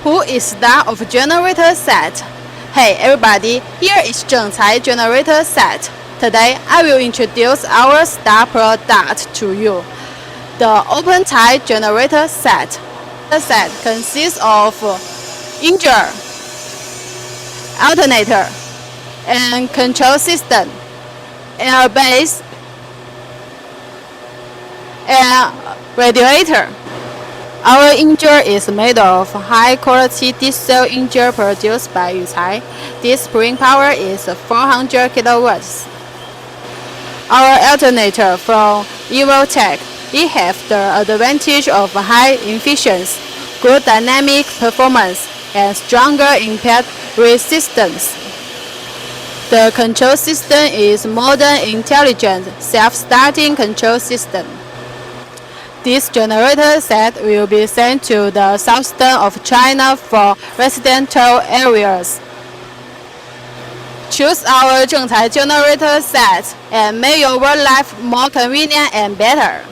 Who is star of generator set? Hey everybody, here is Zhengcai generator set. Today I will introduce our star product to you. The open tie generator set. The set consists of inverter, alternator, and control system, air base, and radiator. Our inverter is made of high-quality diesel inverter produced by Yuchai. This spring power is 400 kilowatts. Our alternator from EvoTec. It has the advantage of high efficiency, good dynamic performance, and stronger impact resistance. The control system is modern, intelligent, self-starting control system. This generator set will be sent to the southern of China for residential areas. Choose our Zhengcai generator set and make your work life more convenient and better.